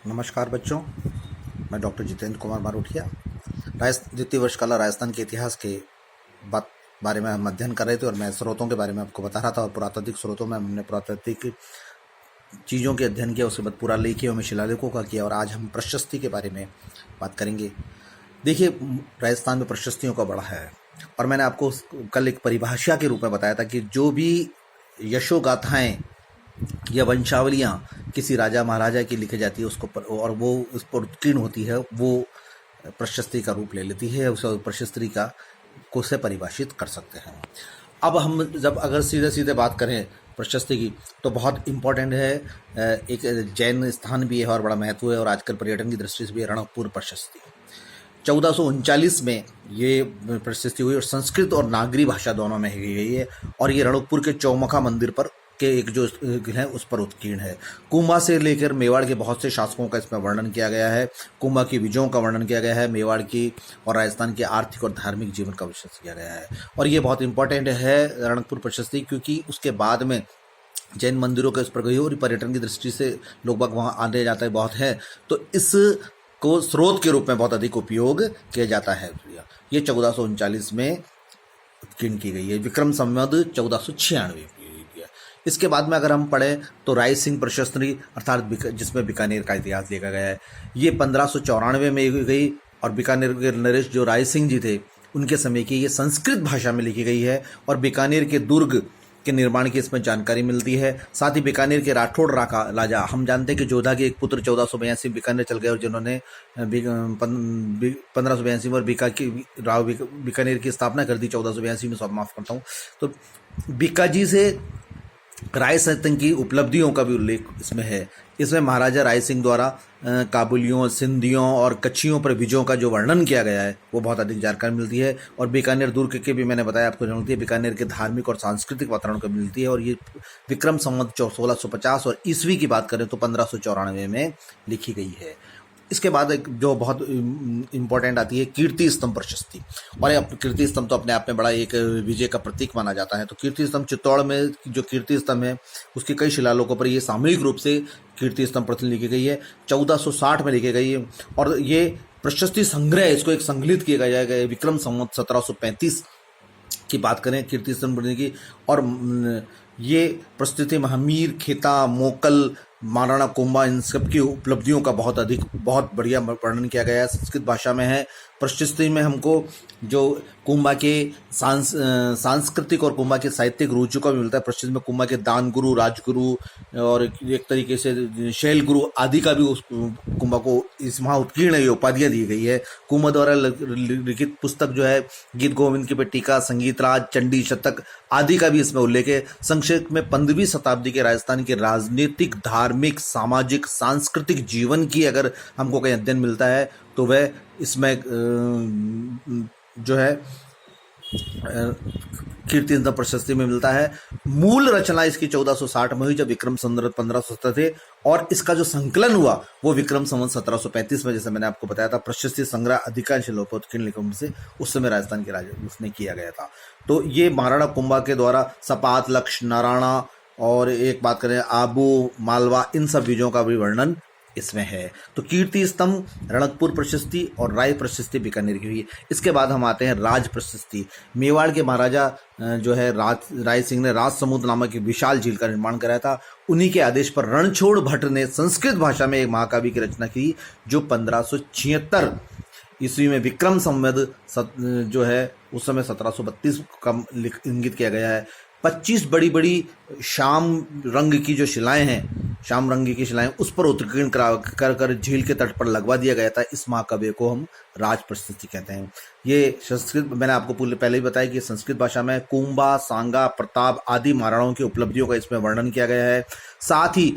नमस्कार बच्चों, मैं डॉक्टर जितेंद्र कुमार बारोटिया। द्वितीय वर्ष कला राजस्थान के इतिहास के बारे में हम अध्ययन कर रहे थे और मैं स्रोतों के बारे में आपको बता रहा था। और पुरातात्विक स्रोतों में हमने पुरातात्विक चीज़ों के अध्ययन किया, उसके बाद पुरालेखियों में शिलालेखों का किया और आज हम प्रशस्ति के बारे में बात करेंगे। देखिए, राजस्थान में प्रशस्तियों का बड़ा है और मैंने आपको कल एक परिभाषा के रूप में बताया था कि जो भी यशोगाथाएं या वंशावलियाँ किसी राजा महाराजा की लिखी जाती है उसको और वो उस पर उत्कीर्ण होती है, वो प्रशस्ति का रूप ले लेती है। उस प्रशस्ति का को से परिभाषित कर सकते हैं। अब हम जब अगर सीधे सीधे बात करें प्रशस्ति की तो बहुत इम्पोर्टेंट है, एक जैन स्थान भी है और बड़ा महत्व है और आजकल पर्यटन की दृष्टि से भी रणकपुर प्रशस्ति 1439 में ये प्रशस्ति हुई और संस्कृत और नागरी भाषा दोनों में की गई है और ये रणकपुर के चौमुखा मंदिर पर के एक जो है उस पर उत्कीर्ण है। कुंभा से लेकर मेवाड़ के बहुत से शासकों का इसमें वर्णन किया गया है। कुंभा की विजयों का वर्णन किया गया है, मेवाड़ की और राजस्थान के आर्थिक और धार्मिक जीवन का विश्लेषण किया गया है। और ये बहुत इंपॉर्टेंट है रणकपुर प्रशस्ति, क्योंकि उसके बाद में जैन मंदिरों के उस पर गई और पर्यटन की दृष्टि से लोग बाग वहाँ आने जाते हैं बहुत है, तो इस को स्रोत के रूप में बहुत अधिक उपयोग किया जाता है। ये 1439 में उत्कीर्ण की गई है, विक्रम संवत 1496। इसके बाद में अगर हम पढ़ें तो राय सिंह प्रशस्ति अर्थात जिसमें बीकानेर का इतिहास लिखा गया है, ये 1594 में गई और बीकानेर के नरेश जो राय सिंह जी थे उनके समय की ये संस्कृत भाषा में लिखी गई है और बीकानेर के दुर्ग के निर्माण की इसमें जानकारी मिलती है। साथ ही बीकानेर के राठौड़ राजा, हम जानते हैं कि जोधा के एक पुत्र 1482 बीकानेर चल गए और जिन्होंने 1582 में बीकानेर की स्थापना कर दी 1482 में, सब माफ करता हूँ। तो बीकाजी से राय सिंह की उपलब्धियों का भी उल्लेख इसमें है। इसमें महाराजा राय सिंह द्वारा काबुलियों, सिंधियों और कच्छियों पर विजयों का जो वर्णन किया गया है वो बहुत अधिक जानकारी मिलती है। और बीकानेर दुर्ग के भी मैंने बताया आपको मिलती है, बीकानेर के धार्मिक और सांस्कृतिक वातावरण को मिलती है। और ये विक्रम संवत 1650 और ईस्वी की बात करें तो 1594 में लिखी गई है। इसके बाद एक जो बहुत इम्पोर्टेंट आती है कीर्ति स्तंभ प्रशस्ति, और कीर्ति स्तंभ तो अपने आप में बड़ा एक विजय का प्रतीक माना जाता है। तो कीर्ति स्तंभ चित्तौड़ में जो कीर्ति स्तंभ है उसके कई शिलालेखों पर ये सामूहिक रूप से कीर्ति स्तंभ प्रति लिखी गई है। 1460 में लिखी गई है और ये प्रशस्ति संग्रह, इसको एक संकलित किया गया है विक्रम संवत 1735 की बात करें कीर्ति स्तंभ की। और ये प्रस्तुति महामीर, खेता, मोकल, महाराणा कुंभा, इन सब की उपलब्धियों का बहुत बढ़िया वर्णन किया गया है। संस्कृत भाषा में है। प्रशस्ति में हमको जो कुंभा के सांस्कृतिक और कुंभा के साहित्यिक रुचि का भी मिलता है। प्रशस्ति में कुंभा के दान गुरु, राजगुरु और एक तरीके से शैल गुरु आदि का भी उस कुंभा को इस महा उत्कीर्ण ये उपाधियाँ दी गई है। कुंभा द्वारा लिखित पुस्तक जो है गीत गोविंद की टीका, संगीत राज, चंडी शतक आदि का भी इसमें उल्लेख है। संक्षेप में 15वीं शताब्दी के राजस्थान के राजनीतिक, धार्मिक, सामाजिक, सांस्कृतिक जीवन की अगर हमको कहीं अध्ययन मिलता है तो वह इसमें जो है कीर्ति स्तंभ प्रशस्ति में मिलता है। मूल रचना इसकी 1460 में हुई जब विक्रम संवत 1570 थे और इसका जो संकलन हुआ वो विक्रम संवत 1735 में, जैसे मैंने आपको बताया था। प्रशस्ति संग्रह अधिकांश लोपोत्कीर्ण लेखकों से उस समय राजस्थान के राजा उसने किया गया था। तो ये महाराणा कुंभा के द्वारा सपात, लक्ष्य, नारायणा और एक बात करें आबू, मालवा, इन सब विजयों का भी वर्णन इसमें है। तो कीर्ति स्तंभ, रणकपुर प्रशस्ति और राय प्रशस्ति बीकानेर की हुई। इसके बाद हम आते हैं राज प्रशस्ति। मेवाड़ के महाराजा जो है राय सिंह ने राज समुद्र नामक एक विशाल झील का निर्माण कराया था। उन्हीं के आदेश पर रणछोड़ भट्ट ने संस्कृत भाषा में एक महाकाव्य की रचना की जो 1576 ईस्वी में विक्रम संवत जो है उस समय 1732 का इंगित किया गया है। 25 बड़ी बड़ी शाम रंग की जो शिलाएं हैं, शाम रंग की शिलाएं उस पर उत्कीर्ण कर झील के तट पर लगवा दिया गया था। इस महाकाव्य को हम राज प्रशस्ति कहते हैं। ये संस्कृत, मैंने आपको पहले ही बताया कि संस्कृत भाषा में कुंभा, सांगा, प्रताप आदि महाराणाओं की उपलब्धियों का इसमें वर्णन किया गया है। साथ ही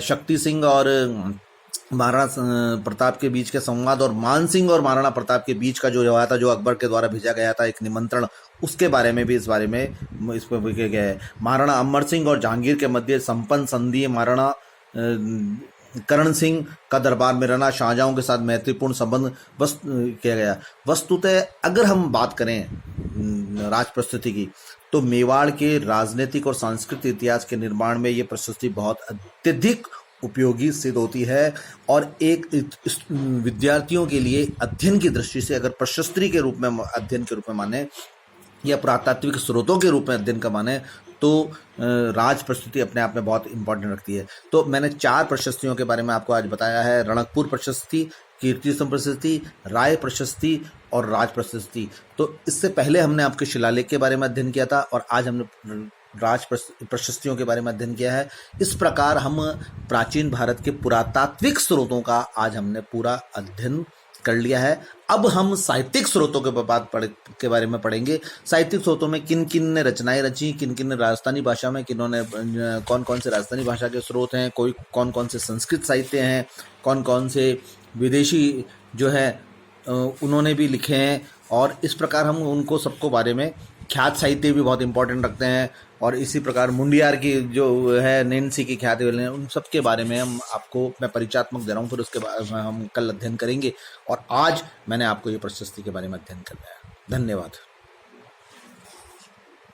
शक्ति सिंह और महाराणा प्रताप के बीच के संवाद और मान सिंह और महाराणा प्रताप के बीच का जो हुआ था, जो अकबर के द्वारा भेजा गया था एक निमंत्रण, उसके बारे में भी इस बारे में इस पर लिखा गया है। महाराणा अमर सिंह और जहांगीर के मध्य संपन्न संधि, महाराणा करण सिंह का दरबार में रहना, शाहजहां के साथ मैत्रीपूर्ण संबंध किया गया। वस्तुतः अगर हम बात करें राज प्रस्तुति की तो मेवाड़ के राजनीतिक और सांस्कृतिक इतिहास के निर्माण में ये प्रशस्ति बहुत अत्यधिक उपयोगी सिद्ध होती है। और एक विद्यार्थियों के लिए अध्ययन की दृष्टि से अगर प्रशस्ति के रूप में, अध्ययन के रूप में माने या पुरातात्विक स्रोतों के रूप में अध्ययन का माने, तो राज प्रशस्ति अपने आप में बहुत इंपॉर्टेंट रखती है। तो मैंने 4 प्रशस्तियों के बारे में आपको आज बताया है: रणकपुर प्रशस्ति, कीर्ति स्तंभ प्रशस्ति, राय प्रशस्ति और राज प्रशस्ति। तो इससे पहले हमने आपके शिलालेख के बारे में अध्ययन किया था और आज हमने राज प्रशस्तियों के बारे में अध्ययन किया है। इस प्रकार हम प्राचीन भारत के पुरातात्विक स्रोतों का आज हमने पूरा अध्ययन कर लिया है। अब हम साहित्यिक स्रोतों के बारे में पढ़ेंगे। साहित्यिक स्रोतों में किन किन ने रचनाएं रची, किन किन ने राजस्थानी भाषा में, किन्होंने, कौन कौन से राजस्थानी भाषा के स्रोत हैं, कौन कौन से संस्कृत साहित्य हैं, कौन कौन से विदेशी जो है उन्होंने भी लिखे हैं। और इस प्रकार हम उनको सबको बारे में, ख्यात साहित्य भी बहुत इंपॉर्टेंट रखते हैं। और इसी प्रकार मुंडियार की जो है, नैन्सी की ख्याति, उन सब के बारे में मैं परिचयात्मक दे रहा हूँ, फिर उसके बाद हम कल अध्ययन करेंगे। और आज मैंने आपको ये प्रशस्ति के बारे में अध्ययन करवाया। धन्यवाद।